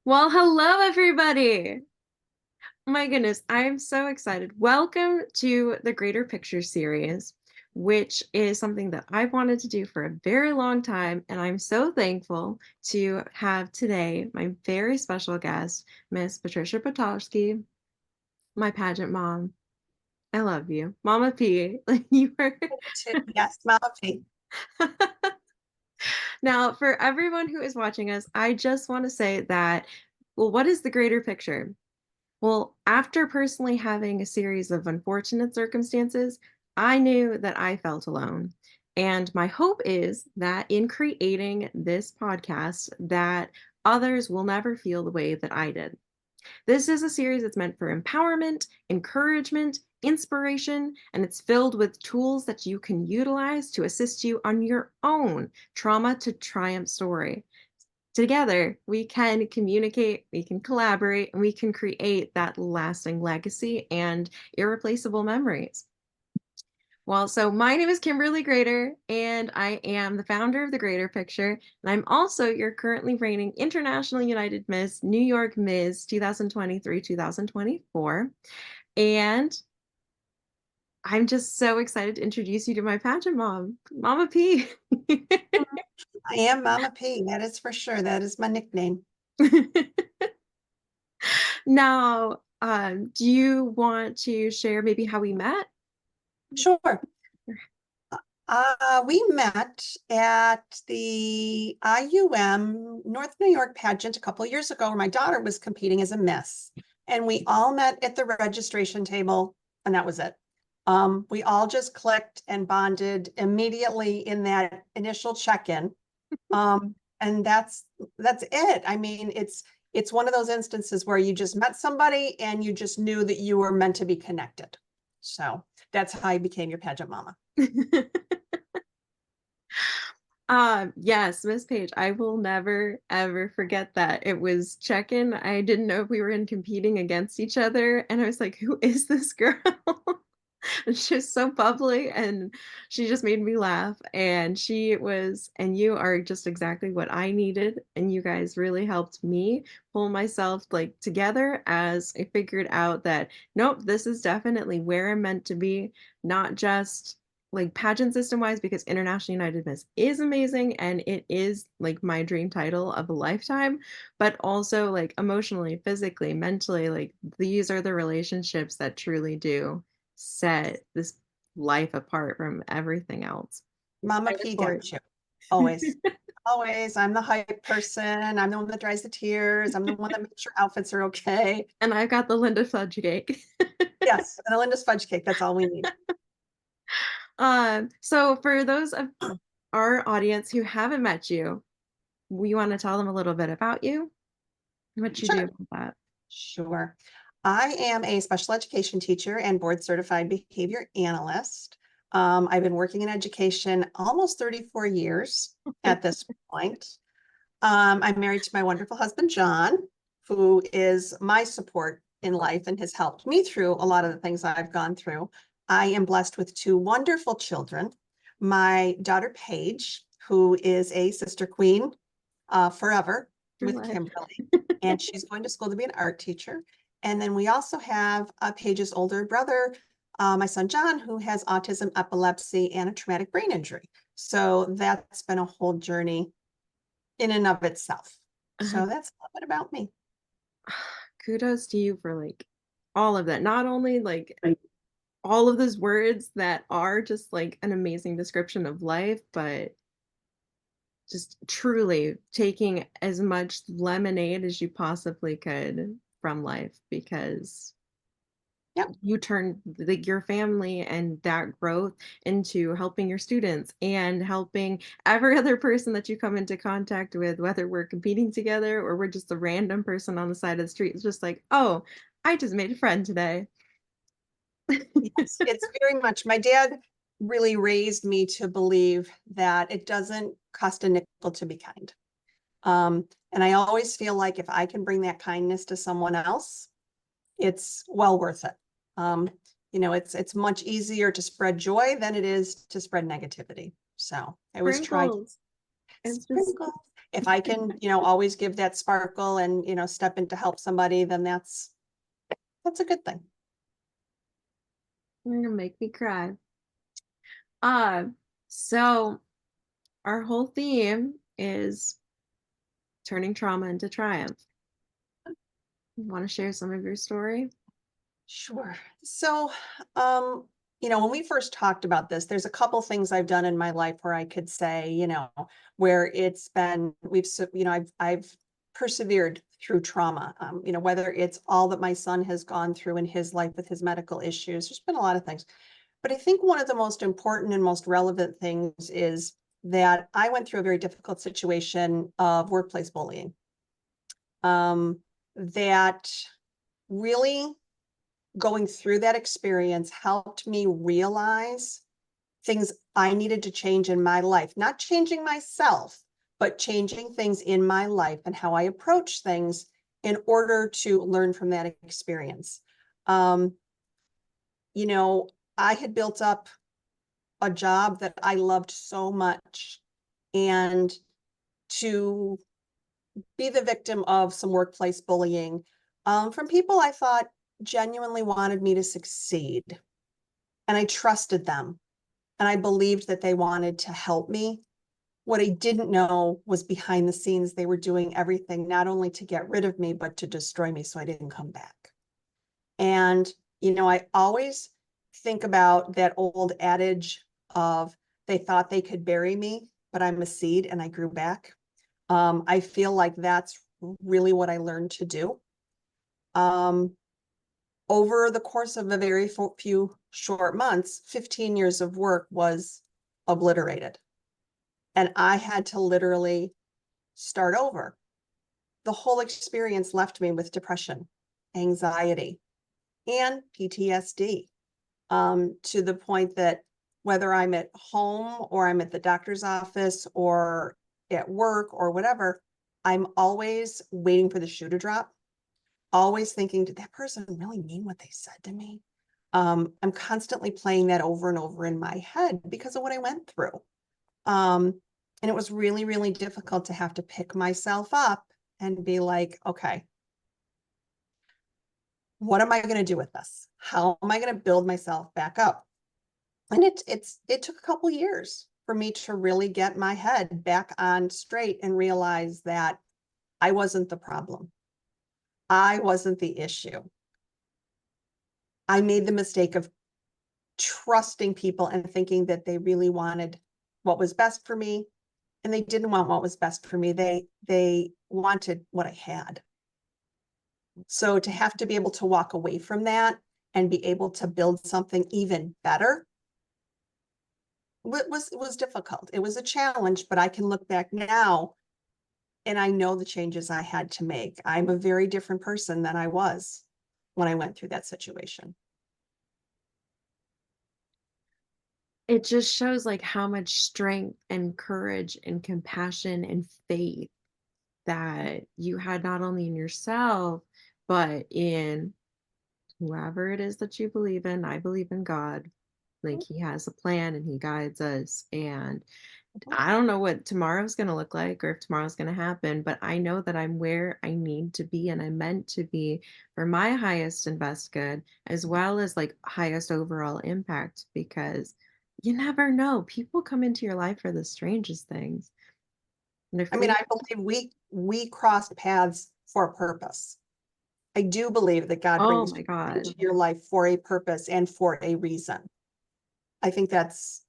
Well, hello, everybody. My goodness, I am so excited. Welcome to the Greater Picture series, which is something that I've wanted to do for a very long time. And I'm so thankful to have today my very special guest, Miss Tricia Polchowski, my pageant mom. I love you. Mama P. Like you were. Yes, Malachi. Now, for everyone who is watching us, I just want to say that, well, what is the greater picture? Well, after personally having a series of unfortunate circumstances, I knew that I felt alone. And my hope is that in creating this podcast, that others will never feel the way that I did. This is a series that's meant for empowerment, encouragement, inspiration, and it's filled with tools that you can utilize to assist you on your own trauma to triumph story. Together, we can communicate, we can collaborate, and we can create that lasting legacy and irreplaceable memories. Well, so my name is Kimberly Grader, and I am the founder of the Greater Picture. And I'm also your currently reigning International United Miss New York Ms. 2023-2024. And I'm just so excited to introduce you to my pageant mom, Mama P. I am Mama P. That is for sure. That is my nickname. Now, do you want to share maybe how we met? Sure. We met at the IUM North New York pageant a couple of years ago where my daughter was competing as a miss. And we all met at the registration table, and that was it. We all just clicked and bonded immediately in that initial check-in. And that's it. I mean, it's one of those instances where you just met somebody and you just knew that you were meant to be connected. So that's how I became your pageant mama. Yes, Miss Page, I will never ever forget that. It was check-in. I didn't know if we were in competing against each other, and I was like, who is this girl? And she was so bubbly and she just made me laugh. And she was, and you are just exactly what I needed. And you guys really helped me pull myself like together as I figured out that nope, this is definitely where I'm meant to be, not just like pageant system wise, because International United Miss is amazing and it is like my dream title of a lifetime, but also like emotionally, physically, mentally, like these are the relationships that truly do set this life apart from everything else. Mama I look P forward. got you. Always. Always. I'm the hype person. I'm the one that dries the tears. I'm the one that makes sure outfits are okay. And I've got the Linda fudge cake. Yes. And Linda's fudge cake. That's all we need. So for those of our audience who haven't met you, we want to tell them a little bit about you, what you do Sure. about that. Sure. I am a special education teacher and board certified behavior analyst. I've been working in education almost 34 years at this point. I'm married to my wonderful husband, John, who is my support in life and has helped me through a lot of the things I've gone through. I am blessed with two wonderful children. My daughter, Paige, who is a sister queen forever For with life. Kimberly, and she's going to school to be an art teacher. And then we also have Paige's older brother, my son John, who has autism, epilepsy, and a traumatic brain injury. So that's been a whole journey in and of itself. Uh, So that's a little bit about me. Kudos to you for like all of that. Not only like all of those words that are just like an amazing description of life, but just truly taking as much lemonade as you possibly could from life because Yep. you turn your family and that growth into helping your students and helping every other person that you come into contact with, whether we're competing together or we're just a random person on the side of the street. It's just like, oh, I just made a friend today. Yes, it's very much. My dad really raised me to believe that it doesn't cost a nickel to be kind. And I always feel like if I can bring that kindness to someone else, it's well worth it. Um, it's much easier to spread joy than it is to spread negativity. So I always try. Sprinkles. It's just, Sprinkles. If I can, always give that sparkle and, step in to help somebody, then that's a good thing. you're gonna make me cry. Uh, so our whole theme is turning trauma into triumph. You want to share some of your story? Sure. So, when we first talked about this, there's a couple things I've done in my life where I could say, where it's been, I've persevered through trauma. Whether it's all that my son has gone through in his life with his medical issues, there's been a lot of things. But I think one of the most important and most relevant things is that I went through a very difficult situation of workplace bullying. That really going through that experience helped me realize things I needed to change in my life, not changing myself, but changing things in my life and how I approach things in order to learn from that experience. Um, I had built up a job that I loved so much, and to be the victim of some workplace bullying from people I thought genuinely wanted me to succeed. And I trusted them and I believed that they wanted to help me. What I didn't know was behind the scenes, they were doing everything not only to get rid of me, but to destroy me so I didn't come back. And, I always think about that old adage of they thought they could bury me, but I'm a seed and I grew back. I feel like that's really what I learned to do. Over the course of a very few short months, 15 years of work was obliterated. And I had to literally start over. The whole experience left me with depression, anxiety, and PTSD, to the point that whether I'm at home or I'm at the doctor's office or at work or whatever, I'm always waiting for the shoe to drop, always thinking, did that person really mean what they said to me? I'm constantly playing that over and over in my head because of what I went through. And it was really, really difficult to have to pick myself up and be like, okay, what am I going to do with this? How am I going to build myself back up? And it took a couple years for me to really get my head back on straight and realize that I wasn't the problem. I wasn't the issue. I made the mistake of trusting people and thinking that they really wanted what was best for me, and they didn't want what was best for me. They wanted what I had. So to have to be able to walk away from that and be able to build something even better was difficult. It was a challenge, but I can look back now and I know the changes I had to make. I'm a very different person than I was when I went through that situation. It just shows like how much strength and courage and compassion and faith that you had not only in yourself, but in whoever it is that you believe in. I believe in God. Like he has a plan and he guides us. And I don't know what tomorrow's going to look like or if tomorrow's going to happen, but I know that I'm where I need to be and I'm meant to be for my highest and best good, as well as like highest overall impact, because you never know. People come into your life for the strangest things. And they're I mean, free. I believe we crossed paths for a purpose. I do believe that God Oh brings my people into God. your life for a purpose and for a reason. I think that's,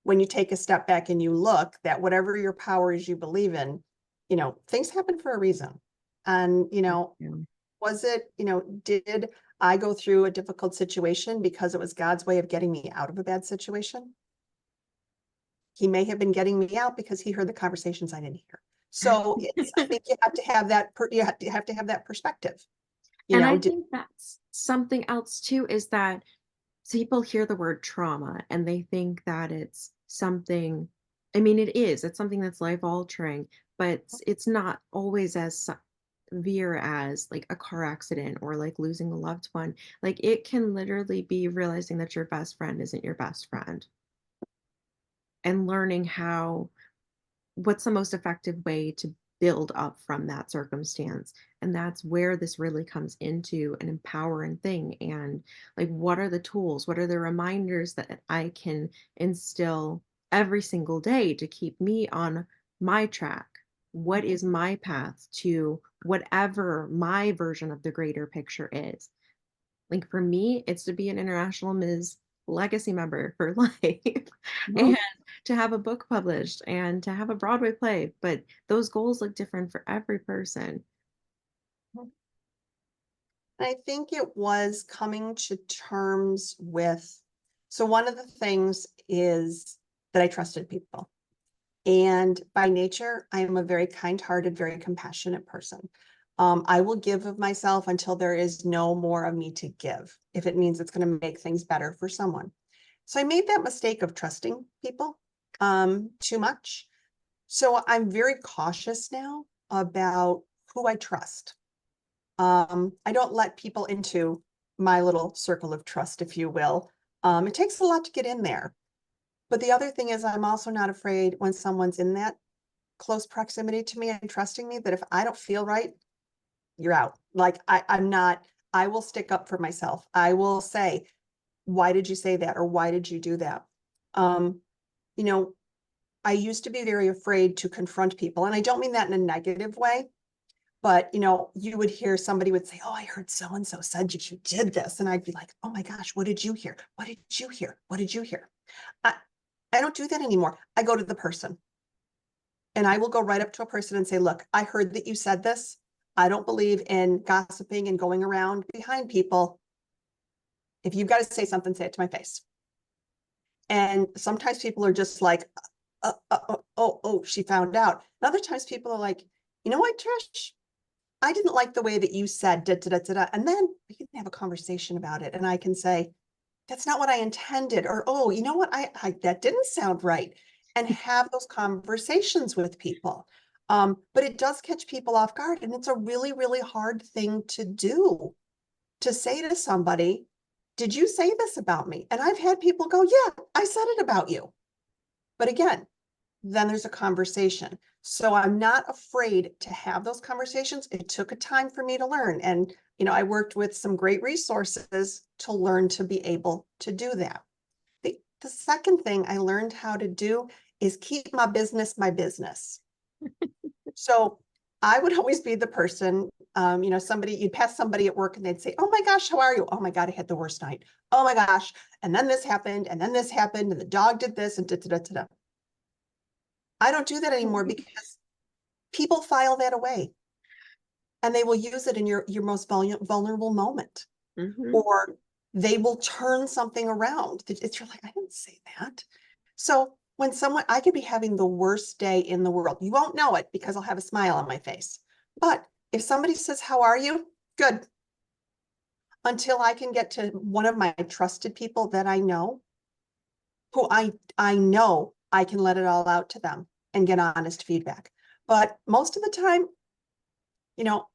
when you take a step back and you look, that whatever your power is you believe in, things happen for a reason. And, Yeah. did I go through a difficult situation because it was God's way of getting me out of a bad situation? He may have been getting me out because he heard the conversations I didn't hear. So I think you have to have that perspective. And I Did think that's something else too, is that people hear the word trauma and they think that it's something, I mean, it is, it's something that's life altering, but it's not always as severe as like a car accident or like losing a loved one. Like it can literally be realizing that your best friend isn't your best friend and learning how what's the most effective way to build up from that circumstance? And that's where this really comes into an empowering thing. And like, what are the tools? What are the reminders that I can instill every single day to keep me on my track? What is my path to whatever my version of the greater picture is? Like for me, it's to be an international Ms. Legacy member for life and Mhm. to have a book published and to have a Broadway play. But those goals look different for every person. I think it was coming to terms with, so one of the things is that I trusted people. And by nature, I am a very kind-hearted, very compassionate person. I will give of myself until there is no more of me to give, if it means it's going to make things better for someone. So I made that mistake of trusting people too much. So I'm very cautious now about who I trust. I don't let people into my little circle of trust, if you will. It takes a lot to get in there. But the other thing is, I'm also not afraid when someone's in that close proximity to me and trusting me that if I don't feel right, you're out. Like I'm not, I will stick up for myself. I will say, why did you say that? Or why did you do that? Um, you know, I used to be very afraid to confront people. And I don't mean that in a negative way, but you would hear somebody would say, oh, I heard so-and-so said you did this. And I'd be like, oh my gosh, what did you hear? What did you hear? What did you hear? I, I don't do that anymore. I go to the person. And I will go right up to a person and say, look, I heard that you said this. I don't believe in gossiping and going around behind people. If you've got to say something, say it to my face. And sometimes people are just like, oh, she found out. And other times people are like, you know what, Trish? I didn't like the way that you said da, da, da, da, da. And then we can have a conversation about it. And I can say, that's not what I intended. Or, oh, you know what? I that didn't sound right. And have those conversations with people. But it does catch people off guard. And it's a really, really hard thing to do, to say to somebody, did you say this about me? And I've had people go, yeah, I said it about you. But again, then there's a conversation. So I'm not afraid to have those conversations. It took a time for me to learn. And, I worked with some great resources to learn to be able to do that. The second thing I learned how to do is keep my business my business. So I would always be the person, you'd pass somebody at work and they'd say, oh my gosh, how are you? Oh my God, I had the worst night. Oh my gosh. And then this happened, and then this happened, and the dog did this, and da, da, da, da, da. I don't do that anymore because people file that away and they will use it in your most vulnerable moment, Hmm. or they will turn something around. You're like, I didn't say that. So when I could be having the worst day in the world, you won't know it because I'll have a smile on my face. But if somebody says, how are you? Good. Until I can get to one of my trusted people that I know, who I know I can let it all out to them and get honest feedback. But most of the time,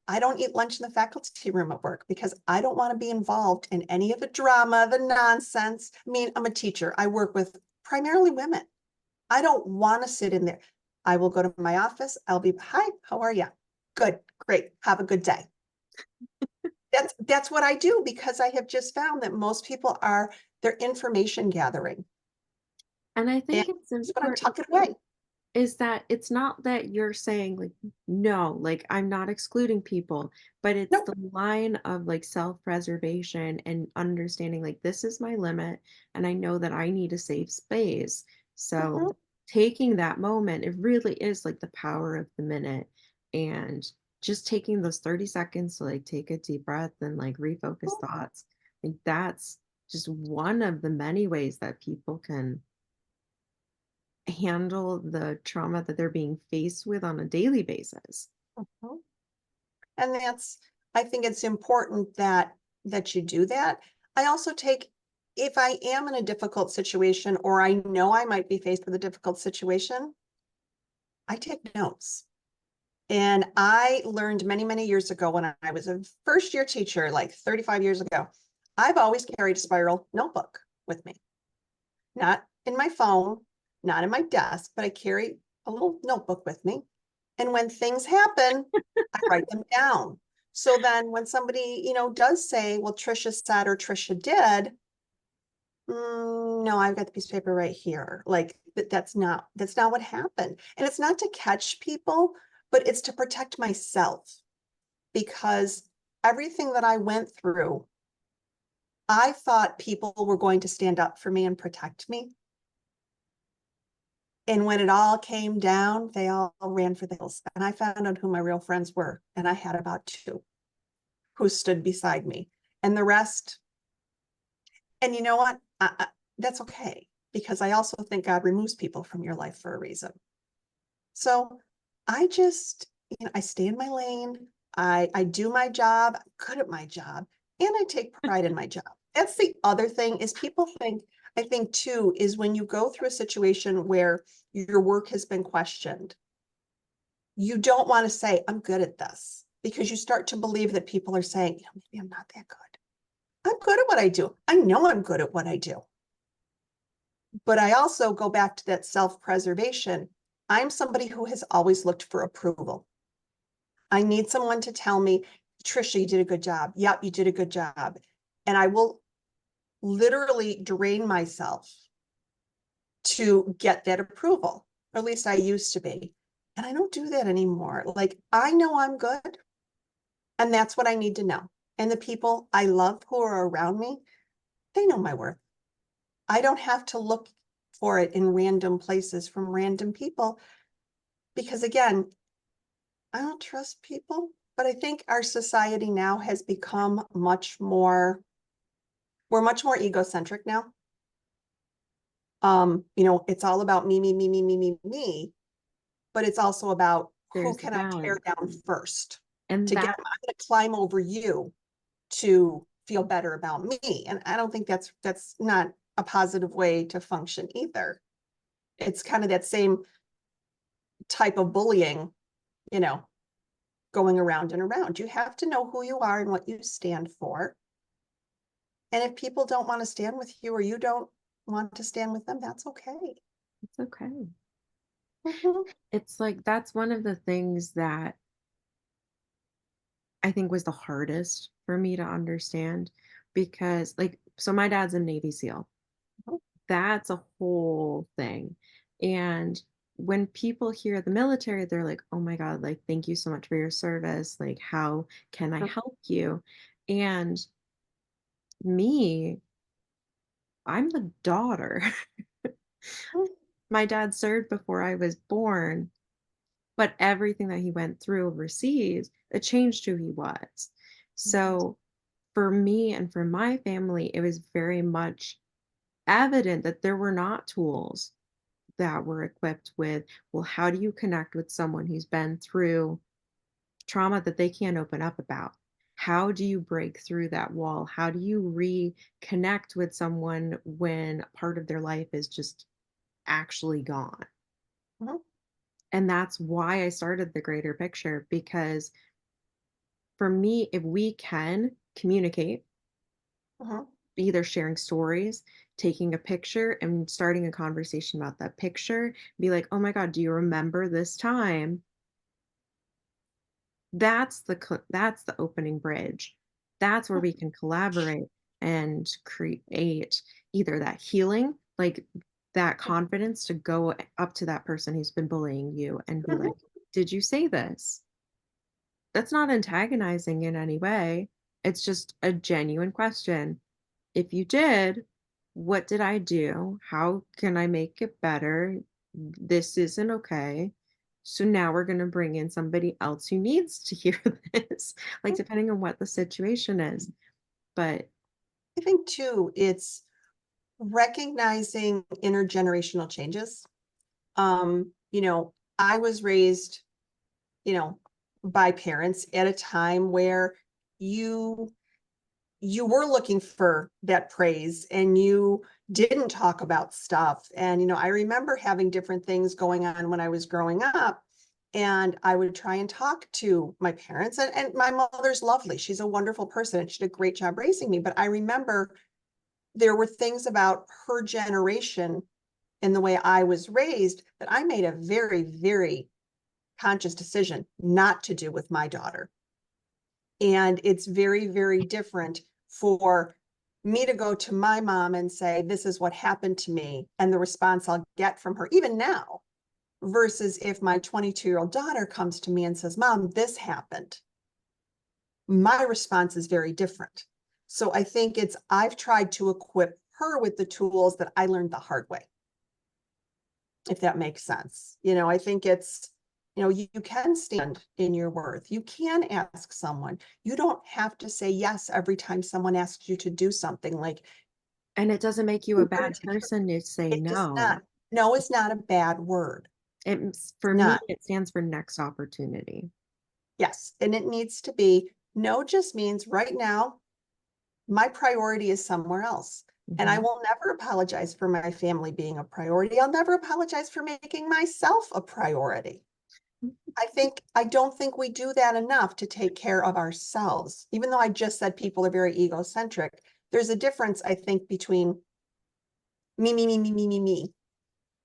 I don't eat lunch in the faculty room at work because I don't want to be involved in any of the drama, the nonsense. I mean, I'm a teacher. I work with primarily women. I don't want to sit in there. I will go to my office. I'll be, hi, how are you? Good, great. Have a good day. That's what I do because I have just found that most people they're information gathering. And I And think it's that's what I important tuck it away. is that it's not that you're saying like no, like I'm not excluding people, but it's Nope. the line of like self-preservation and understanding like this is my limit and I know that I need a safe space. So Mhm. taking that moment, it really is like the power of the minute, and just taking those 30 seconds to like take a deep breath and like refocus thoughts. Like that's just one of the many ways that people can handle the trauma that they're being faced with on a daily basis. Mhm. And I think it's important that you do that. I also take, if I am in a difficult situation or I know I might be faced with a difficult situation, I take notes. And I learned many, many years ago when I was a first year teacher, like 35 years ago, I've always carried a spiral notebook with me, not in my phone, not in my desk, but I carry a little notebook with me. And when things happen, I write them down. So then when somebody, does say, well, Tricia said or Tricia did, no, I've got the piece of paper right here. Like that's not what happened. And it's not to catch people, but it's to protect myself because everything that I went through, I thought people were going to stand up for me and protect me. And when it all came down, they all ran for the hills. And I found out who my real friends were. And I had about two who stood beside me. And the rest, and you know what? That's okay. Because I also think God removes people from your life for a reason. So I just, I stay in my lane. I do my job, I'm good at my job, and I take pride in my job. That's the other thing is people think, I think too, is when you go through a situation where your work has been questioned, you don't want to say, I'm good at this, because you start to believe that people are saying, maybe I'm not that good. I'm good at what I do. I know I'm good at what I do. But I also go back to that self-preservation. I'm somebody who has always looked for approval. I need someone to tell me, Tricia, you did a good job. Yep, you did a good job. And I will literally drain myself to get that approval, or at least I used to be. And I don't do that anymore. Like, I know I'm good, and that's what I need to know. And the people I love who are around me, they know my worth. I don't have to look for it in random places from random people because, again, I don't trust people. But I think our society now has become we're much more egocentric now. It's all about me, me, me, me, me, me, me, but it's also about who There's the can I tear balance. down first And to get, that I'm going to climb over you to feel better about me. And I don't think that's not a positive way to function either. It's kind of that same type of bullying, you know, going around and around. You have to know who you are and what you stand for. And if people don't want to stand with you or you don't want to stand with them, that's okay. it's okay. Mhm. It's like that's one of the things that I think was the hardest for me to understand because like so my dad's a Navy SEAL. That's a whole thing. And when people hear the military, they're like, "Oh my God, like thank you so much for your service. Like how can I help you?" And me, I'm the daughter. My dad served before I was born, but everything that he went through overseas, it changed who he was. So for me and for my family, it was very much evident that there were not tools that were equipped with, well, how do you connect with someone who's been through trauma that they can't open up about? How do you break through that wall? How do you reconnect with someone when part of their life is just actually gone? Mhm. And that's why I started the greater picture because for me, if we can communicate, Mhm. either sharing stories, taking a picture and starting a conversation about that picture, be like, "Oh my God, do you remember this time?" That's the opening bridge. That's where we can collaborate and create either that healing, like that confidence to go up to that person who's been bullying you and be Mhm. like, "Did you say this?" That's not antagonizing in any way. It's just a genuine question. If you did, what did I do? How can I make it better? This isn't okay. So now we're going to bring in somebody else who needs to hear this, like depending on what the situation is. But I think too, it's recognizing intergenerational changes. I was raised, you know, by parents at a time where you you were looking for that praise and you didn't talk about stuff. And, I remember having different things going on when I was growing up. And I would try and talk to my parents. And my mother's lovely. She's a wonderful person and she did a great job raising me. But I remember there were things about her generation in the way I was raised that I made a very, very conscious decision not to do with my daughter. And it's very, very different for me to go to my mom and say, this is what happened to me, and the response I'll get from her, even now, versus if my 22-year-old daughter comes to me and says, Mom, this happened. My response is very different. So I think I've tried to equip her with the tools that I learned the hard way, if that makes sense. I think you can stand in your worth. You can ask someone. You don't have to say yes every time someone asks you to do something. Like, And it doesn't make you a bad person to say it does no. not. No is not a bad word. For me, Not. it stands for next opportunity. Yes. And it needs to be, no just means right now, my priority is somewhere else. And I Mhm. will never apologize for my family being a priority. I'll never apologize for making myself a priority. I don't think we do that enough to take care of ourselves. Even though I just said people are very egocentric, there's a difference, I think, between me,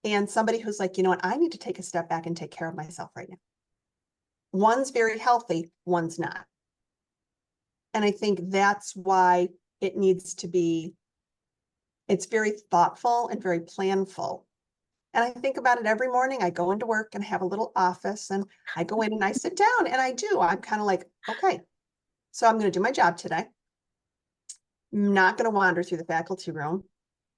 and somebody who's like, you know what, I need to take a step back and take care of myself right now. One's very healthy, one's not. And I think that's why it needs to be, it's very thoughtful and very planful. And I think about it every morning. I go into work and have a little office, and I go in and I sit down and I'm kind of like, okay, so I'm going to do my job today. I'm not going to wander through the faculty room,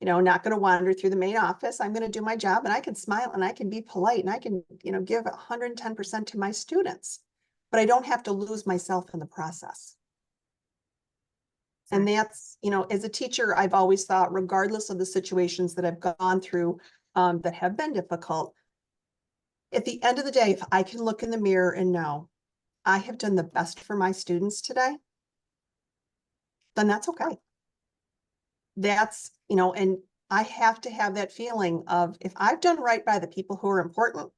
not going to wander through the main office. I'm going to do my job, and I can smile and I can be polite and I can, give 110% to my students, but I don't have to lose myself in the process. And Exactly. that's, as a teacher, I've always thought, regardless of the situations that I've gone through that have been difficult, at the end of the day, if I can look in the mirror and know I have done the best for my students today, then that's okay. And I have to have that feeling of, if I've done right by the people who are important,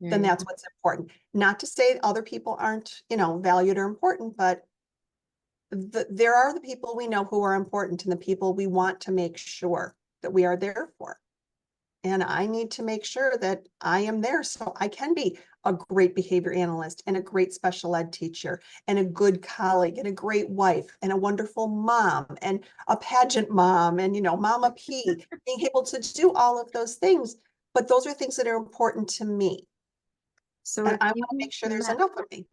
There then you that's go. what's important. Not to say other people aren't, valued or important, but there are the people we know who are important and the people we want to make sure that we are there for. And I need to make sure that I am there so I can be a great behavior analyst and a great special ed teacher and a good colleague and a great wife and a wonderful mom and a pageant mom and, Mama P, being able to do all of those things. But those are things that are important to me. So And if I want to you make sure there's met, enough of me,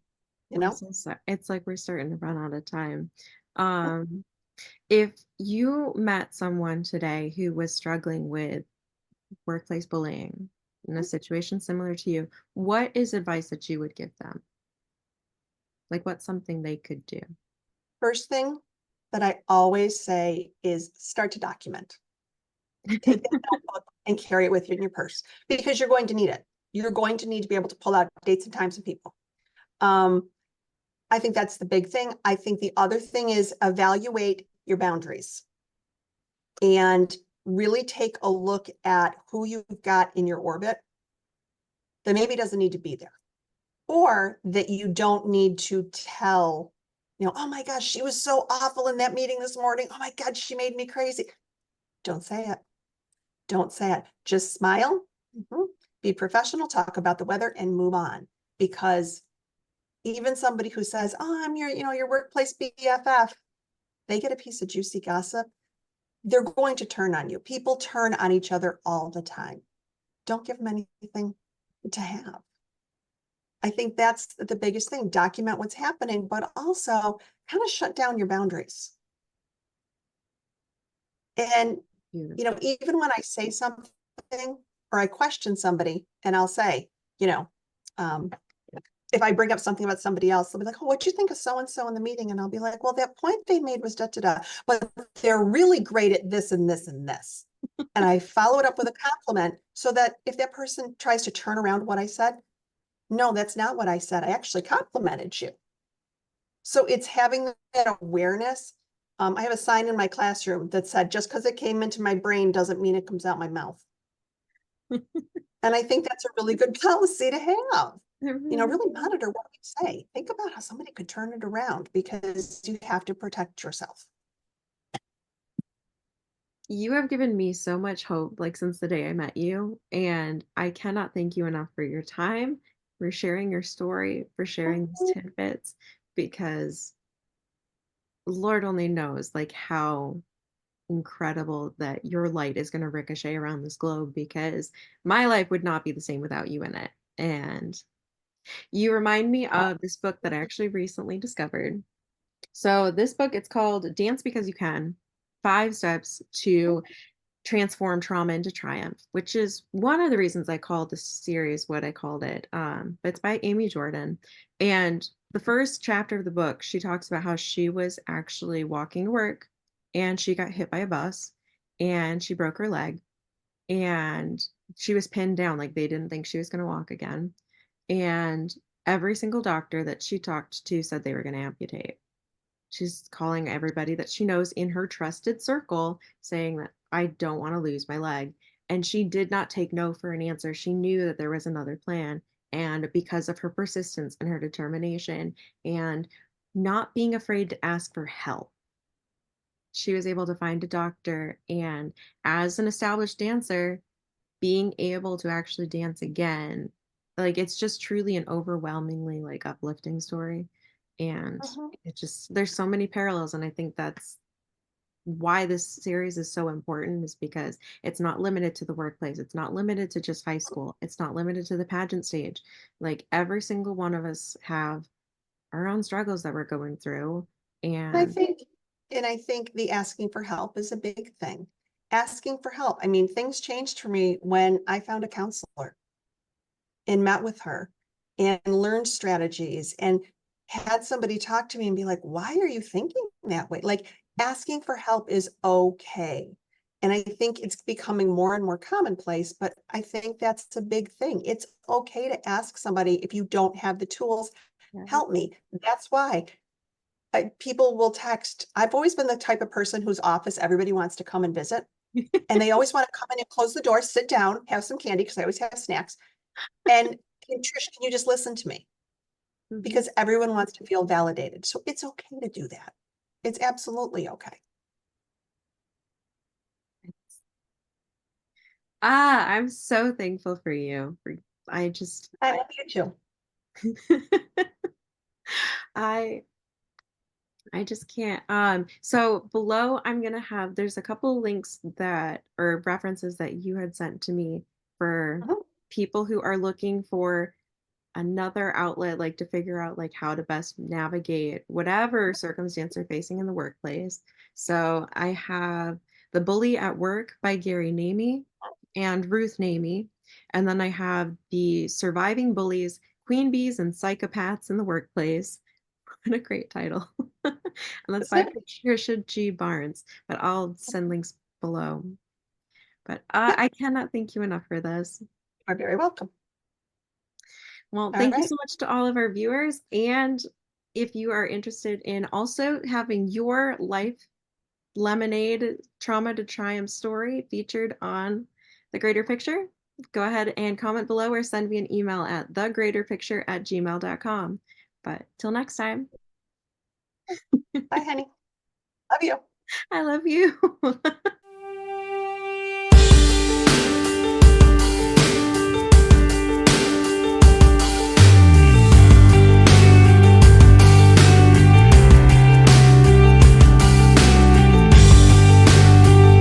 you I'm know? so sorry. It's like we're starting to run out of time. Um, if you met someone today who was struggling with workplace bullying in a situation similar to you, what is advice that you would give them? Like, what's something they could do? First thing that I always say is start to document. Take that notebook and carry it with you in your purse, because you're going to need it. You're going to need to be able to pull out dates and times of people. I think that's the big thing. I think the other thing is evaluate your boundaries and really take a look at who you've got in your orbit that maybe doesn't need to be there, or that you don't need to tell, oh my gosh, she was so awful in that meeting this morning. Oh my God, she made me crazy. Don't say it. Don't say it. Just smile, be professional, talk about the weather, and move on. Because even somebody who says, "Oh, I'm your workplace BFF," they get a piece of juicy gossip, they're going to turn on you. People turn on each other all the time. Don't give them anything to have. I think that's the biggest thing. Document what's happening, but also kind of shut down your boundaries. And, Beautiful. even when I say something or I question somebody, and I'll say, um, if I bring up something about somebody else, they'll be like, "Oh, what'd you think of so-and-so in the meeting?" And I'll be like, "Well, that point they made was da da da, but they're really great at this and this and this." And I follow it up with a compliment so that if that person tries to turn around what I said, no, that's not what I said. I actually complimented you. So it's having that awareness. I have a sign in my classroom that said, just because it came into my brain doesn't mean it comes out my mouth. And I think that's a really good policy to have. It really Really is. monitor what you say. Think about how somebody could turn it around, because you have to protect yourself. You have given me so much hope, like, since the day I met you, and I cannot thank you enough for your time, for sharing your story, for sharing these Mhm. tidbits, because Lord only knows, like, how incredible that your light is gonna ricochet around this globe, because my life would not be the same without you in it, and you remind me Oh, of this book that I actually recently discovered. So this book, it's called Dance Because You Can: 5 Steps to Transform Trauma into Triumph, which is one of the reasons I called the series what I called it. But it's by Amy Jordan. And the first chapter of the book, she talks about how she was actually walking to work and she got hit by a bus and she broke her leg and she was pinned down. Like they didn't think she was going to walk again. And every single doctor that she talked to said they were going to amputate. She's calling everybody that she knows in her trusted circle saying that I don't want to lose my leg. And she did not take no for an answer. She knew that there was another plan. And because of her persistence and her determination and not being afraid to ask for help, she was able to find a doctor. And as an established dancer, being able to actually dance again, like it's just truly an overwhelmingly like uplifting story. And mhm. it just there's so many parallels, and I think that's why this series is so important, is because it's not limited to the workplace. It's not limited to just high school. It's not limited to the pageant stage. Like every single one of us have our own struggles that we're going through. I And think, and I think the asking for help is a big thing. Asking for help. I mean, things changed for me when I found a counselor and met with her and learned strategies and had somebody talk to me and be like, why are you thinking that way? Like asking for help is okay. And I think it's becoming more and more commonplace, but I think that's a big thing. It's okay to ask somebody if you don't have the tools, yeah. help me. That's why people will text. I've always been the type of person whose office everybody wants to come and visit. And they always want to come in and close the door, sit down, have some candy, because I always have snacks. And Trish, can you just listen to me? Mhm. Because everyone wants to feel validated. So it's okay to do that. It's absolutely okay. I'm so thankful for you. I just I love you too. I I just can't. So below I'm gonna have there's a couple links that or references that you had sent to me for Mhm. people who are looking for another outlet, like to figure out like how to best navigate whatever circumstance they're facing in the workplace. So I have The Bully at Work by Gary Namie and Ruth Namie. And then I have the Surviving Bullies, Queen Bees and Psychopaths in the Workplace. What a great title. And that's That's by it. Patricia G. Barnes, but I'll send links below. But Yep. I cannot thank you enough for this. You're very welcome. Well, All thank you right. so much to all of our viewers. And if you are interested in also having your life lemonade trauma to triumph story featured on The Greater Picture, go ahead and comment below or send me an email at thegreaterpicture@gmail.com. But till next time, Bye, honey. Love you. I love you.